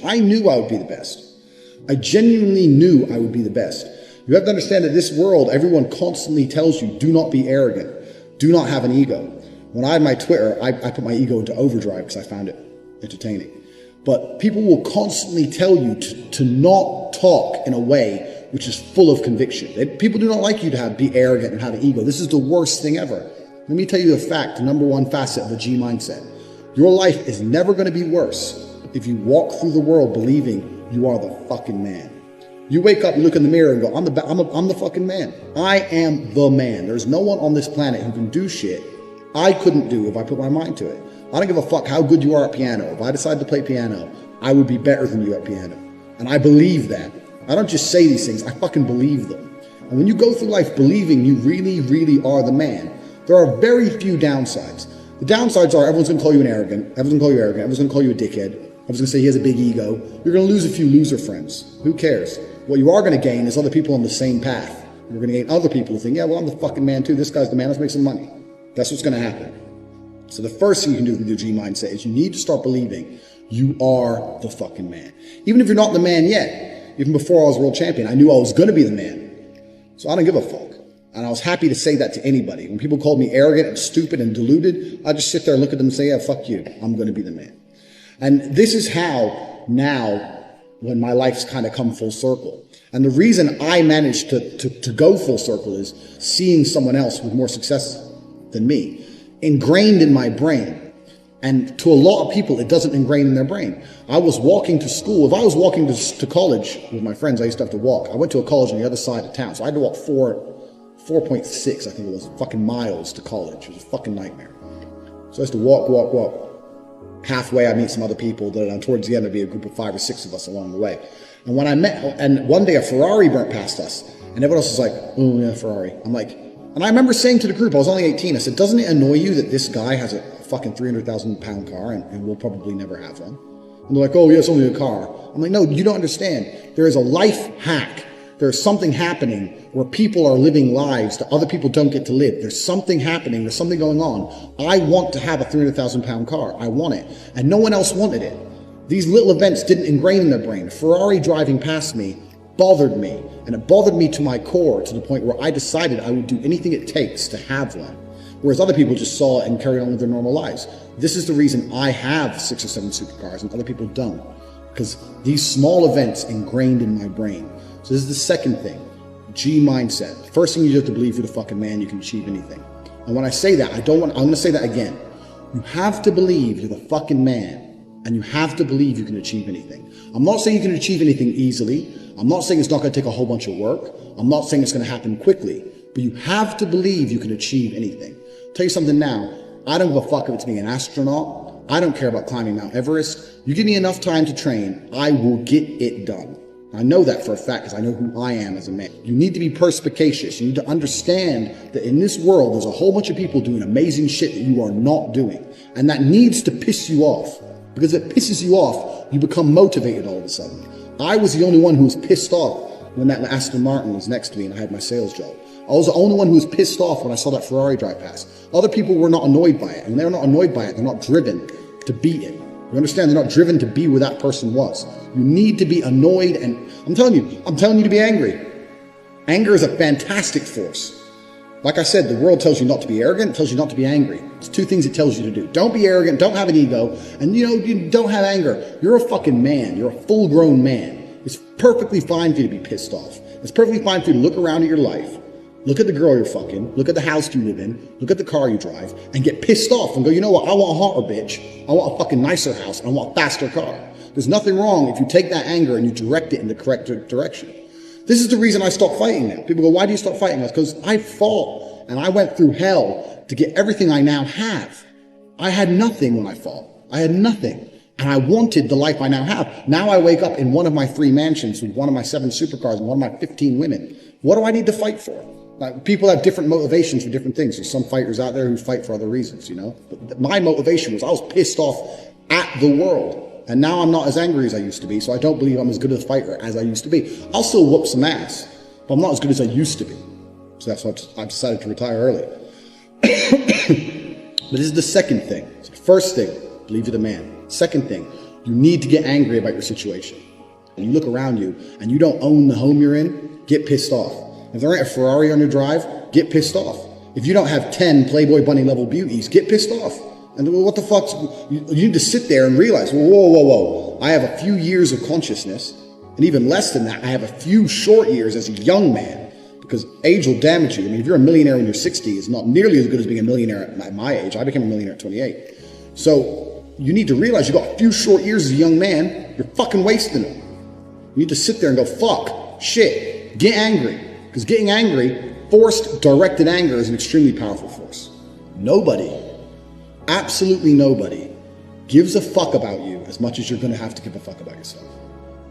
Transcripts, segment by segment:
I knew I would be the best. I genuinely knew I would be the best. You have to understand that this world, everyone constantly tells you, do not be arrogant. Do not have an ego. When I had my Twitter, I put my ego into overdrive because I found it entertaining. But people will constantly tell you to not talk in a way which is full of conviction. People do not like you to be arrogant and have an ego. This is the worst thing ever. Let me tell you a fact, the number one facet of the G mindset. Your life is never going to be worse if you walk through the world believing you are the fucking man. You wake up, you look in the mirror and go, I'm the fucking man. I am the man. There's no one on this planet who can do shit I couldn't do if I put my mind to it. I don't give a fuck how good you are at piano. If I decide to play piano, I would be better than you at piano. And I believe that. I don't just say these things, I fucking believe them. And when you go through life believing you really, really are the man, there are very few downsides. The downsides are everyone's gonna call you everyone's gonna call you a dickhead, everyone's gonna say he has a big ego. You're gonna lose a few loser friends. Who cares? What you are gonna gain is other people on the same path. You're gonna gain other people who think, yeah, well, I'm the fucking man too. This guy's the man, let's make some money. That's what's gonna happen. So the first thing you can do with your G mindset is you need to start believing you are the fucking man. Even if you're not the man yet, even before I was world champion, I knew I was gonna be the man. So I don't give a fuck. And I was happy to say that to anybody. When people called me arrogant and stupid and deluded, I just sit there and look at them and say, yeah, fuck you. I'm going to be the man. And this is how now, when my life's kind of come full circle. And the reason I managed to go full circle is seeing someone else with more success than me, ingrained in my brain. And to a lot of people, it doesn't ingrain in their brain. I was walking to school. If I was walking to college with my friends, I used to have to walk. I went to a college on the other side of town, so I had to walk 4.6, I think it was, fucking miles to college. It was a fucking nightmare. So I used to walk. Halfway, I'd meet some other people. Then towards the end, there'd be a group of 5 or 6 of us along the way. And when I met, and one day a Ferrari burnt past us, and everyone else was like, oh yeah, Ferrari. I'm like, and I remember saying to the group, I was only 18, I said, doesn't it annoy you that this guy has a fucking 300,000 pound car and we'll probably never have one? And they're like, oh yeah, it's only a car. I'm like, no, you don't understand. There is a life hack. There's something happening where people are living lives that other people don't get to live. There's something happening. There's something going on. I want to have a 300,000 pound car. I want it. And no one else wanted it. These little events didn't ingrain in their brain. A Ferrari driving past me bothered me. And it bothered me to my core, to the point where I decided I would do anything it takes to have one. Whereas other people just saw it and carried on with their normal lives. This is the reason I have 6 or 7 supercars and other people don't. Because these small events ingrained in my brain. So this is the second thing, G mindset. First thing you have to believe you're the fucking man, you can achieve anything. And when I say that, I'm going to say that again. You have to believe you're the fucking man, and you have to believe you can achieve anything. I'm not saying you can achieve anything easily. I'm not saying it's not going to take a whole bunch of work. I'm not saying it's going to happen quickly, but you have to believe you can achieve anything. I'll tell you something now, I don't give a fuck if it's being an astronaut. I don't care about climbing Mount Everest. You give me enough time to train, I will get it done. I know that for a fact because I know who I am as a man. You need to be perspicacious. You need to understand that in this world, there's a whole bunch of people doing amazing shit that you are not doing. And that needs to piss you off. Because if it pisses you off, you become motivated all of a sudden. I was the only one who was pissed off when that Aston Martin was next to me and I had my sales job. I was the only one who was pissed off when I saw that Ferrari drive past. Other people were not annoyed by it. And they're not annoyed by it. They're not driven to beat it. You understand? They're not driven to be where that person was. You need to be annoyed, and I'm telling you to be angry. Anger is a fantastic force. Like I said, the world tells you not to be arrogant, it tells you not to be angry. It's 2 things it tells you to do. Don't be arrogant, don't have an ego, and you don't have anger. You're a fucking man. You're a full-grown man. It's perfectly fine for you to be pissed off. It's perfectly fine for you to look around at your life, look at the girl you're fucking, look at the house you live in, look at the car you drive, and get pissed off and go, you know what, I want a hotter bitch. I want a fucking nicer house, and I want a faster car. There's nothing wrong if you take that anger and you direct it in the correct direction. This is the reason I stopped fighting now. People go, why do you stop fighting? That's because I fought and I went through hell to get everything I now have. I had nothing when I fought. I had nothing. And I wanted the life I now have. Now I wake up in one of my 3 mansions with one of my 7 supercars and one of my 15 women. What do I need to fight for? Like, people have different motivations for different things. There's some fighters out there who fight for other reasons, you know? But my motivation was I was pissed off at the world. And now I'm not as angry as I used to be, so I don't believe I'm as good a fighter as I used to be. I'll still whoop some ass, but I'm not as good as I used to be. So that's why I've decided to retire early. But this is the second thing. So the first thing, believe you're the man. Second thing, You need to get angry about your situation. When you look around you and you don't own the home you're in, get pissed off. If there ain't a Ferrari on your drive, get pissed off. If you don't have 10 Playboy Bunny level beauties, get pissed off. And what the fuck? You need to sit there and realize, whoa. I have a few years of consciousness, and even less than that, I have a few short years as a young man, because age will damage you. I mean, if you're a millionaire when you're 60, it's not nearly as good as being a millionaire at my age. I became a millionaire at 28. So you need to realize you got a few short years as a young man, you're fucking wasting them. You need to sit there and go, fuck, shit, get angry. Because getting angry, forced, directed anger is an extremely powerful force. Nobody, absolutely nobody, gives a fuck about you as much as you're going to have to give a fuck about yourself.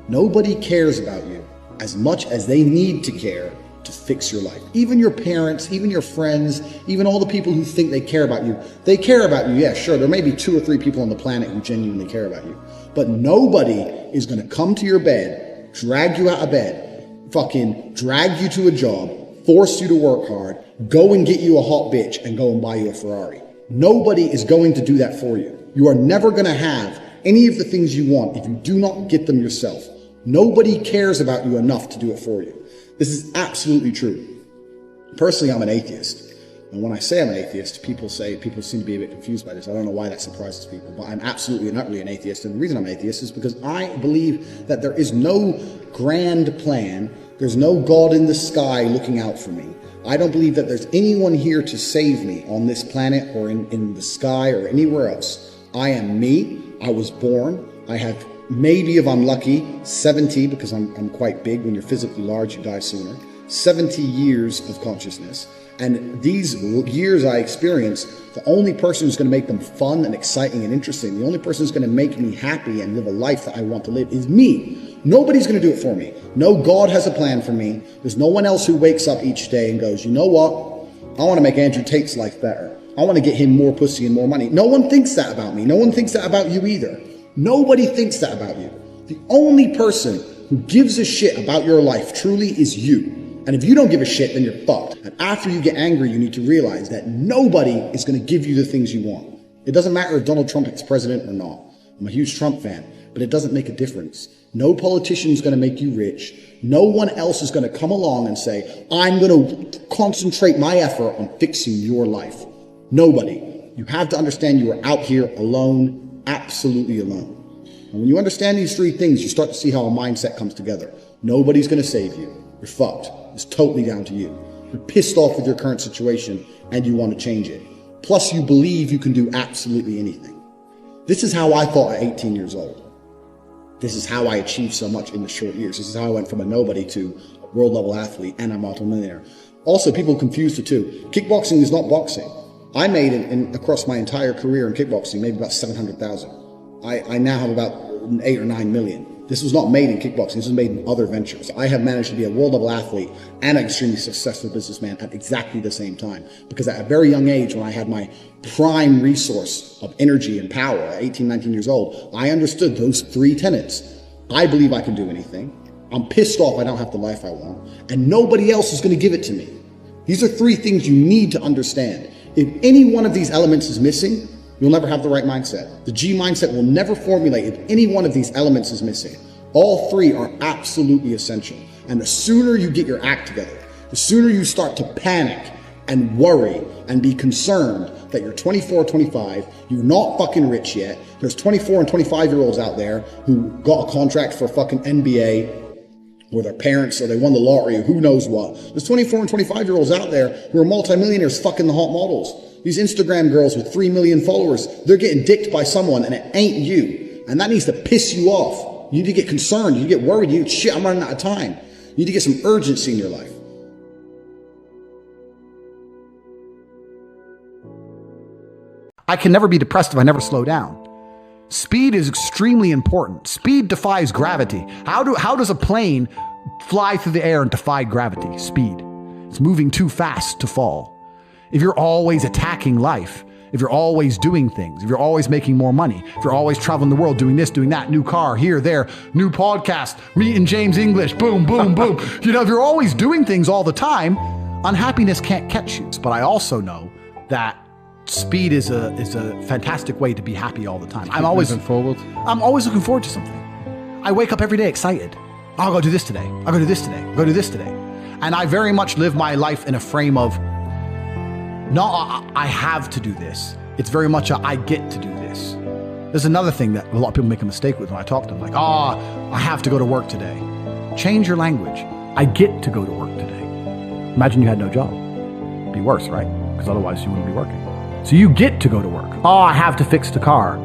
Nobody cares about you as much as they need to care to fix your life. Even your parents, even your friends, even all the people who think they care about you. They care about you, yeah, sure. There may be 2 or 3 people on the planet who genuinely care about you. But nobody is going to come to your bed, drag you out of bed, fucking drag you to a job, force you to work hard, go and get you a hot bitch and go and buy you a Ferrari. Nobody is going to do that for you. You are never going to have any of the things you want if you do not get them yourself. Nobody cares about you enough to do it for you. This is absolutely true. Personally, I'm an atheist. And when I say I'm an atheist, people seem to be a bit confused by this. I don't know why that surprises people, but I'm absolutely and utterly an atheist. And the reason I'm an atheist is because I believe that there is no grand plan. There's no God in the sky looking out for me. I don't believe that there's anyone here to save me on this planet or in the sky or anywhere else. I am me. I was born. I have maybe, if I'm lucky, 70, because I'm quite big. When you're physically large, you die sooner. 70 years of consciousness. And these years I experienced, the only person who's going to make them fun and exciting and interesting, the only person who's going to make me happy and live a life that I want to live is me. Nobody's going to do it for me. No God has a plan for me. There's no one else who wakes up each day and goes, you know what? I want to make Andrew Tate's life better. I want to get him more pussy and more money. No one thinks that about me. No one thinks that about you either. Nobody thinks that about you. The only person who gives a shit about your life truly is you. And if you don't give a shit, then you're fucked. And after you get angry, you need to realize that nobody is going to give you the things you want. It doesn't matter if Donald Trump is president or not. I'm a huge Trump fan, but it doesn't make a difference. No politician is going to make you rich. No one else is going to come along and say, I'm going to concentrate my effort on fixing your life. Nobody. You have to understand you are out here alone, absolutely alone. And when you understand these 3 things, you start to see how a mindset comes together. Nobody's going to save you. You're fucked. It's totally down to you. You're pissed off with your current situation and you want to change it. Plus, you believe you can do absolutely anything. This is how I thought at 18 years old. This is how I achieved so much in the short years. This is how I went from a nobody to a world level athlete and a multimillionaire. Also, people confuse the two. Kickboxing is not boxing. I made across my entire career in kickboxing maybe about 700,000. I now have about 8 or 9 million. This was not made in kickboxing. This was made in other ventures. I have managed to be a world level athlete and an extremely successful businessman at exactly the same time. Because at a very young age, when I had my prime resource of energy and power at 18, 19 years old, I understood those 3 tenets. I believe I can do anything. I'm pissed off I don't have the life I want. And nobody else is going to give it to me. These are 3 things you need to understand. If any one of these elements is missing, you'll never have the right mindset. The G mindset will never formulate if any one of these elements is missing. All 3 are absolutely essential. And the sooner you get your act together, the sooner you start to panic and worry and be concerned that you're 24, 25, you're not fucking rich yet. There's 24 and 25-year-olds out there who got a contract for fucking NBA or their parents or they won the lottery or who knows what. There's 24 and 25-year-olds out there who are multimillionaires fucking the hot models. These Instagram girls with 3 million followers, they're getting dicked by someone and it ain't you. And that needs to piss you off. You need to get concerned. You need to get worried. You need, shit, I'm running out of time. You need to get some urgency in your life. I can never be depressed if I never slow down. Speed is extremely important. Speed defies gravity. How does a plane fly through the air and defy gravity? Speed. It's moving too fast to fall. If you're always attacking life, if you're always doing things, if you're always making more money, if you're always traveling the world, doing this, doing that, new car, here, there, new podcast, meeting James English, boom, boom, boom. If you're always doing things all the time, unhappiness can't catch you. But I also know that speed is a fantastic way to be happy all the time. I'm always looking forward to something. I wake up every day excited. Oh, I'll go do this today. I'll go do this today. I'll go do this today. And I very much live my life in a frame of, no, I have to do this. It's very much I get to do this. There's another thing that a lot of people make a mistake with when I talk to them. Like, I have to go to work today. Change your language. I get to go to work today. Imagine you had no job. It'd be worse, right? Because otherwise you wouldn't be working. So you get to go to work. Oh, I have to fix the car.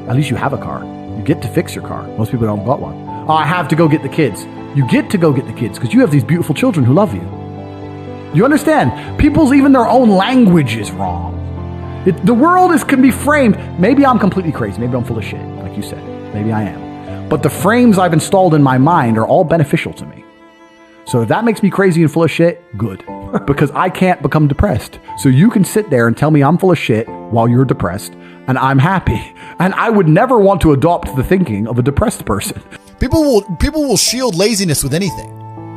At least you have a car. You get to fix your car. Most people don't got one. Oh, I have to go get the kids. You get to go get the kids because you have these beautiful children who love you. You understand? People's, even their own language is wrong. The world can be framed. Maybe I'm completely crazy. Maybe I'm full of shit, like you said. Maybe I am. But the frames I've installed in my mind are all beneficial to me. So if that makes me crazy and full of shit, good. Because I can't become depressed. So you can sit there and tell me I'm full of shit while you're depressed, and I'm happy. And I would never want to adopt the thinking of a depressed person. People will shield laziness with anything.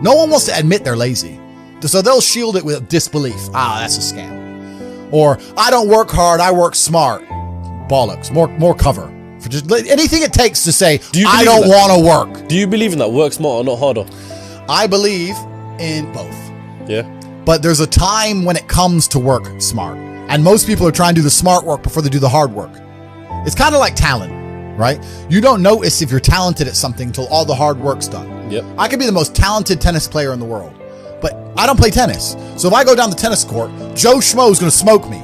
No one wants to admit they're lazy. So they'll shield it with disbelief. That's a scam. Or, I don't work hard, I work smart. Bollocks. More cover. For just anything it takes to say, I don't want to work. Do you believe in that? Work smarter, not harder? I believe in both. Yeah. But there's a time when it comes to work smart. And most people are trying to do the smart work before they do the hard work. It's kind of like talent, right? You don't notice if you're talented at something until all the hard work's done. Yep. I could be the most talented tennis player in the world, but I don't play tennis. So if I go down the tennis court, Joe Schmo's going to smoke me.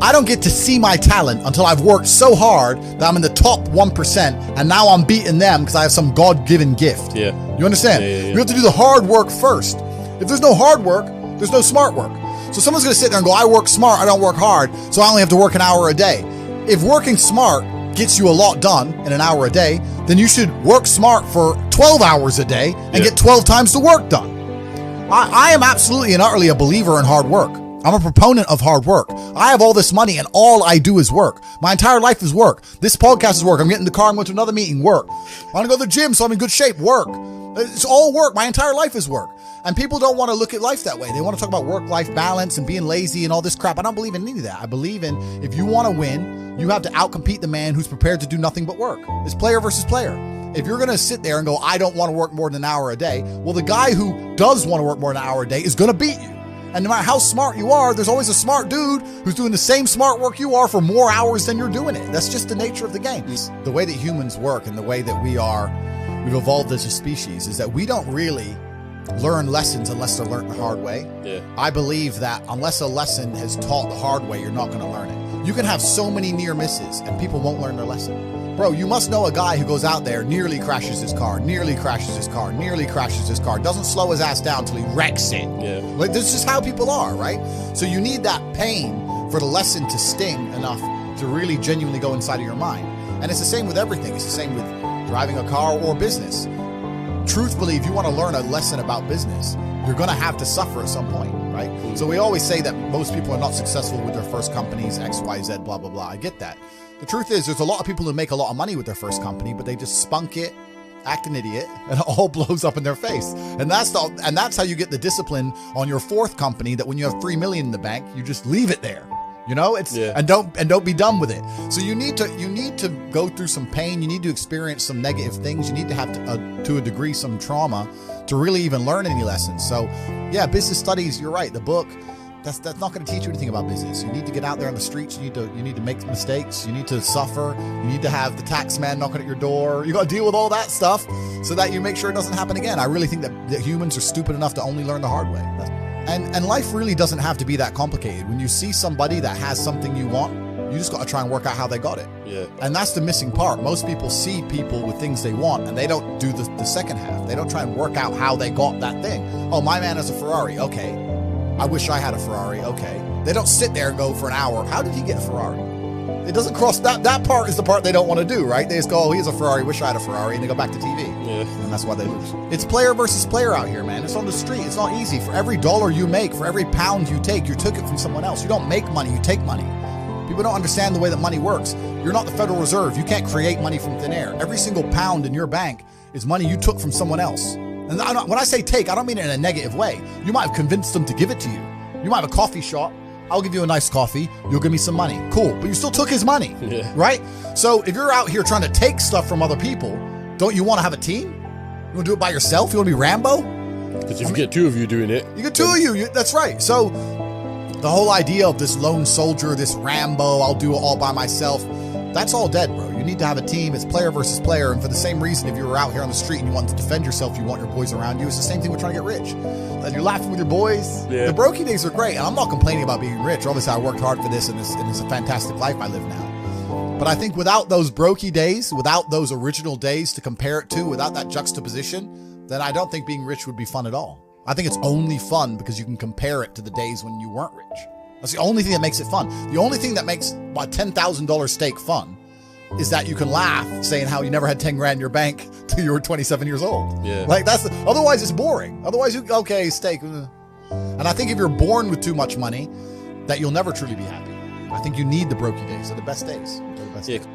I don't get to see my talent until I've worked so hard that I'm in the top 1%, and now I'm beating them because I have some God-given gift. Yeah. You understand? Yeah. You have to do the hard work first. If there's no hard work, there's no smart work. So someone's going to sit there and go, I work smart, I don't work hard, so I only have to work an hour a day. If working smart gets you a lot done in an hour a day, then you should work smart for 12 hours a day and get 12 times the work done. I am absolutely and utterly a believer in hard work. I'm a proponent of hard work. I have all this money and all I do is work. My entire life is work. This podcast is work. I'm getting in the car, I'm going to another meeting, work. I want to go to the gym so I'm in good shape, work. It's all work. My entire life is work. And people don't want to look at life that way. They want to talk about work-life balance and being lazy and all this crap. I don't believe in any of that. I believe in, if you want to win, you have to outcompete the man who's prepared to do nothing but work. It's player versus player. If you're going to sit there and go, I don't want to work more than an hour a day, well, the guy who does want to work more than an hour a day is going to beat you. And no matter how smart you are, there's always a smart dude who's doing the same smart work you are for more hours than you're doing it. That's just the nature of the game. The way that humans work and the way that we've evolved as a species is that we don't really learn lessons unless they're learned the hard way. Yeah. I believe that unless a lesson is taught the hard way, you're not going to learn it. You can have so many near misses and people won't learn their lesson. Bro, you must know a guy who goes out there, nearly crashes his car, doesn't slow his ass down till he wrecks it. Yeah. Like, this is just how people are, right? So you need that pain for the lesson to sting enough to really genuinely go inside of your mind. And it's the same with everything. It's the same with driving a car or business. Truthfully, if you want to learn a lesson about business, you're going to have to suffer at some point, right? So we always say that most people are not successful with their first companies, X, Y, Z, blah, blah, blah. I get that. The truth is, there's a lot of people who make a lot of money with their first company, but they just spunk it, act an idiot, and it all blows up in their face. And that's how you get the discipline on your fourth company, that when you have $3 million in the bank, you just leave it there. You know, and don't be done with it. So you need to go through some pain. You need to experience some negative things. You need to have to a degree some trauma to really even learn any lessons. So yeah, business studies, you're right. The book, that's not going to teach you anything about business. You need to get out there on the streets. You need to make mistakes. You need to suffer. You need to have the tax man knocking at your door. You got to deal with all that stuff so that you make sure it doesn't happen again. I really think that humans are stupid enough to only learn the hard way. And life really doesn't have to be that complicated. When you see somebody that has something you want, you just got to try and work out how they got it. Yeah. And that's the missing part. Most people see people with things they want, and they don't do the second half. They don't try and work out how they got that thing. Oh, my man has a Ferrari. Okay. I wish I had a Ferrari. Okay. They don't sit there and go for an hour, how did he get a Ferrari? It doesn't cross that part is the part they don't want to do, right? They just go, oh, he has a Ferrari, wish I had a Ferrari, and they go back to TV. Yeah. And that's why they lose. It's player versus player out here, man. It's on the street. It's not easy. For every dollar you make, for every pound you take, you took it from someone else. You don't make money, you take money. People don't understand the way that money works. You're not the Federal Reserve. You can't create money from thin air. Every single pound in your bank is money you took from someone else. And when I say take, I don't mean it in a negative way. You might have convinced them to give it to you. You might have a coffee shop. I'll give you a nice coffee. You'll give me some money. Cool. But you still took his money, right? So if you're out here trying to take stuff from other people, don't you want to have a team? You want to do it by yourself? You want to be Rambo? Because if you get two of you doing it. You get two of you. That's right. So the whole idea of this lone soldier, this Rambo, I'll do it all by myself, that's all dead, bro. You need to have a team. It's player versus player. And for the same reason, if you were out here on the street and you want to defend yourself, you want your boys around you. It's the same thing with trying to get rich. And you're laughing with your boys. Yeah. The brokey days are great. And I'm not complaining about being rich. Obviously, I worked hard for this, and it's a fantastic life I live now. But I think without those brokey days, without those original days to compare it to, without that juxtaposition, then I don't think being rich would be fun at all. I think it's only fun because you can compare it to the days when you weren't rich. That's the only thing that makes it fun. The only thing that makes a $10,000 steak fun is that you can laugh saying how you never had 10 grand in your bank till you were 27 years old. Yeah. Like otherwise it's boring. Otherwise okay, steak. And I think if you're born with too much money, that you'll never truly be happy. I think you need the brokey days. They're the best days. They're the best days.